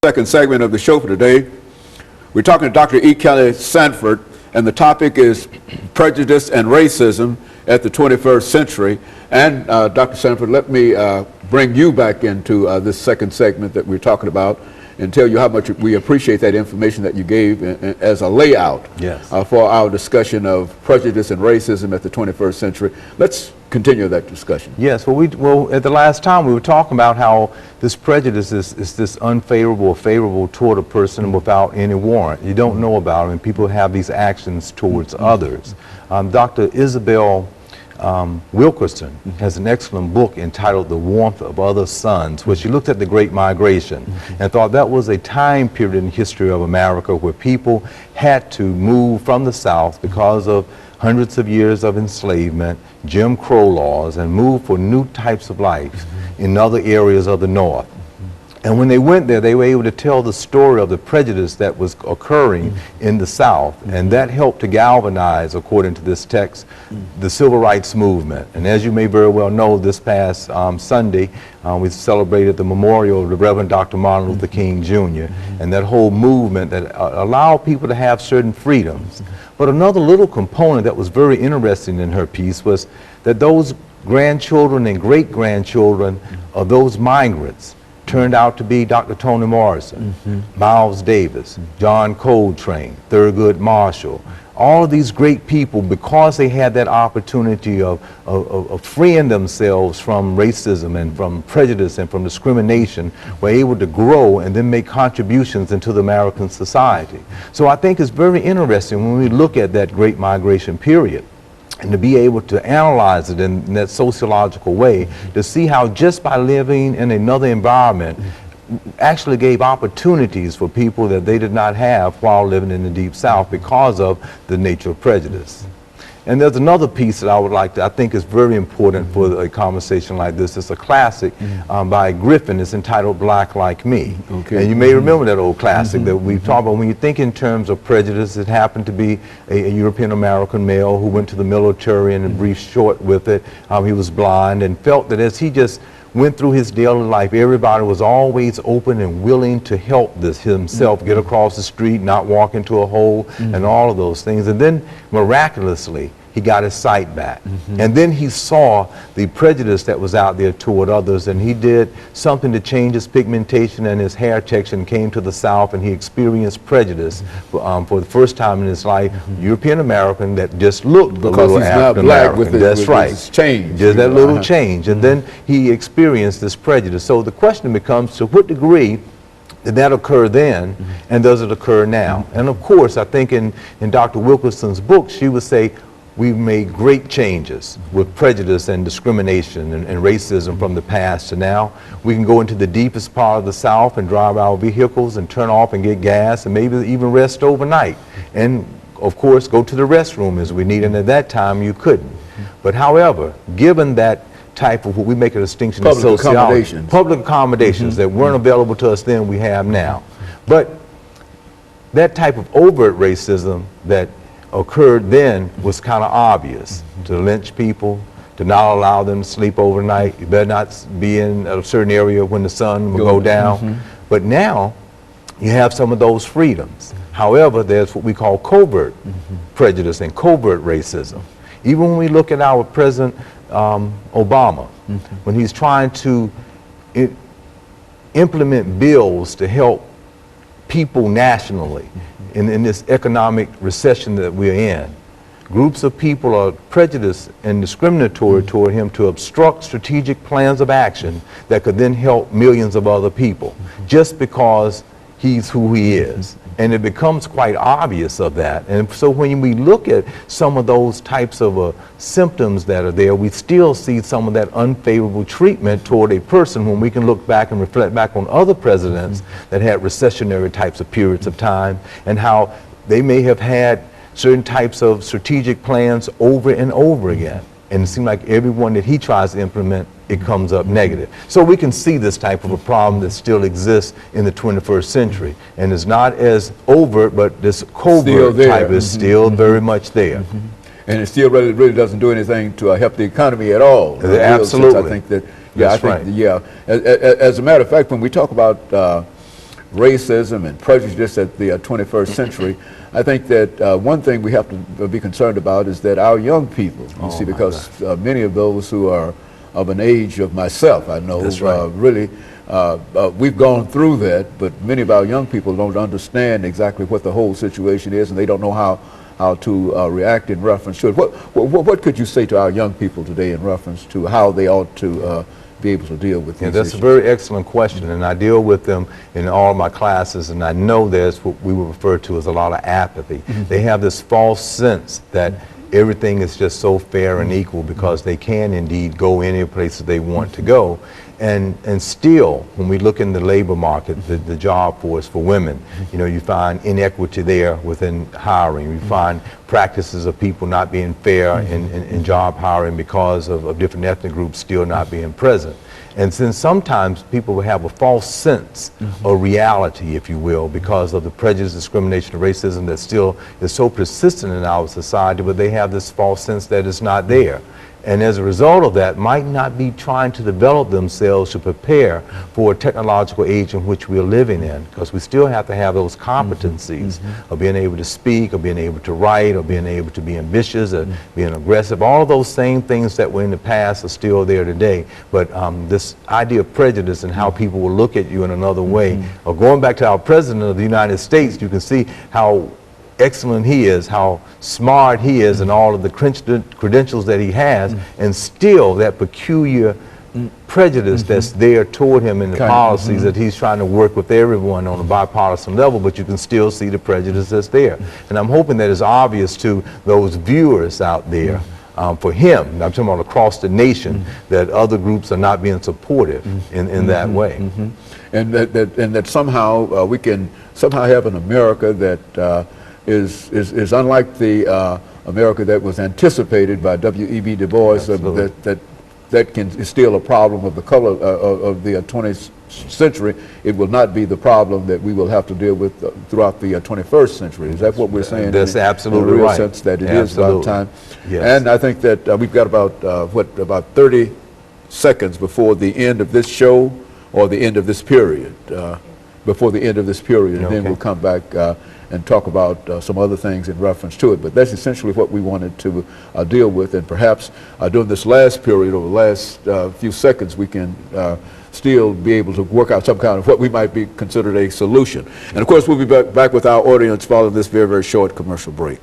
Second segment of the show for today. We're talking to Dr. E. Kelly Sanford, and the topic is prejudice and racism at the 21st century. And Dr. Sanford, let me bring you back into this second segment that we're talking about and tell you how much we appreciate that information that you gave as a layout for our discussion of prejudice and racism at the 21st century. Let's continue that discussion. Yes, well, at the last time we were talking about how this prejudice is this unfavorable or favorable toward a person without any warrant. You don't know about them, and people have these actions towards others. Dr. Isabel Wilkerson has an excellent book entitled The Warmth of Other Suns, where she looked at the Great Migration and thought that was a time period in the history of America where people had to move from the South because of hundreds of years of enslavement, Jim Crow laws, and move for new types of life in other areas of the North. And when they went there, they were able to tell the story of the prejudice that was occurring in the South, and that helped to galvanize, according to this text, the civil rights movement. And as you may very well know, this past Sunday, we celebrated the memorial of the Reverend Dr. Martin Luther King Jr., and that whole movement that allowed people to have certain freedoms. But another little component that was very interesting in her piece was that those grandchildren and great-grandchildren of those migrants turned out to be Dr. Toni Morrison, Miles Davis, John Coltrane, Thurgood Marshall. All of these great people, because they had that opportunity of freeing themselves from racism and from prejudice and from discrimination, were able to grow and then make contributions into the American society. So I think it's very interesting when we look at that Great Migration period, and to be able to analyze it in that sociological way, to see how just by living in another environment actually gave opportunities for people that they did not have while living in the Deep South because of the nature of prejudice. And there's another piece that I would like to, I think is very important for a conversation like this. It's a classic by Griffin. It's entitled Black Like Me. And you may remember that old classic that we've talked about. When you think in terms of prejudice, it happened to be a European-American male who went to the military and brief short with it. He was blind and felt that as he just went through his daily life, everybody was always open and willing to help himself get across the street, not walk into a hole, and all of those things. And then miraculously, he got his sight back. And then he saw the prejudice that was out there toward others, and he did something to change his pigmentation and his hair texture, and came to the South, and he experienced prejudice for the first time in his life. European American that just looked a little African American. That's right. Change. Just that little change. And then he experienced this prejudice. So the question becomes, to what degree did that occur then, and does it occur now? And of course, I think in Dr. Wilkerson's book, she would say, we've made great changes with prejudice and discrimination and racism from the past to now. We can go into the deepest part of the South and drive our vehicles and turn off and get gas and maybe even rest overnight. And of course, go to the restroom as we need, and at that time you couldn't. But however, given that type of what we make a distinction in sociology, public accommodations that weren't available to us then, we have now. But that type of overt racism that occurred then was kind of obvious. To lynch people, to not allow them to sleep overnight, you better not be in a certain area when the sun will go down. But now you have some of those freedoms. However, there's what we call covert prejudice and covert racism. Even when we look at our President Obama, when he's trying to implement bills to help people nationally in this economic recession that we're in, groups of people are prejudiced and discriminatory toward him to obstruct strategic plans of action that could then help millions of other people, just because he's who he is. And it becomes quite obvious of that. And so when we look at some of those types of symptoms that are there, we still see some of that unfavorable treatment toward a person when we can look back and reflect back on other presidents that had recessionary types of periods of time, and how they may have had certain types of strategic plans over and over again. And it seems like everyone that he tries to implement, it comes up negative. So we can see this type of a problem that still exists in the 21st century. And it's not as overt, but this covert type is still very much there. And it still really doesn't do anything to help the economy at all. Absolutely. I think that, as a matter of fact, when we talk about racism and prejudice at the 21st century, I think that one thing we have to be concerned about is that our young people, you see, because many of those who are of an age of myself, I know, really, we've gone through that, but many of our young people don't understand exactly what the whole situation is, and they don't know how to react in reference to it. What could you say to our young people today in reference to how they ought to be able to deal with these That's issues? a very excellent question, and I deal with them in all my classes, and I know there's what we would refer to as a lot of apathy. They have this false sense that everything is just so fair and equal because they can indeed go any place that they want to go. And still, when we look in the labor market, the job force for women, you know, you find inequity there within hiring. You find practices of people not being fair in job hiring because of different ethnic groups still not being present. And since sometimes people will have a false sense of reality, if you will, because of the prejudice, discrimination, and racism that still is so persistent in our society, but they have this false sense that it's not there. And as a result of that, might not be trying to develop themselves to prepare for a technological age in which we're living in, because we still have to have those competencies of being able to speak, or being able to write, or being able to be ambitious, or being aggressive. All of those same things that were in the past are still there today. But this idea of prejudice and how people will look at you in another way, or going back to our President of the United States, you can see how excellent he is, how smart he is, and all of the credentials that he has, and still that peculiar prejudice that's there toward him in the policies that he's trying to work with everyone on a bipartisan level, but you can still see the prejudice that's there. And I'm hoping that it's obvious to those viewers out there, for him, I'm talking about across the nation, that other groups are not being supportive in that way. And that somehow we can somehow have an America that is unlike the America that was anticipated by W.E.B. Du Bois, that is still a problem of the color of the 20th century. It will not be the problem that we will have to deal with throughout the 21st century. Is that what we're saying? That's absolutely in a real right. sense that it is about time. Yes. And I think that we've got about 30 seconds before the end of this show, or the end of this period. Before the end of this period, and then we'll come back and talk about some other things in reference to it. But that's essentially what we wanted to deal with, and perhaps during this last period, or the last few seconds, we can still be able to work out some kind of what we might be considered a solution. And of course, we'll be back with our audience following this very, very short commercial break.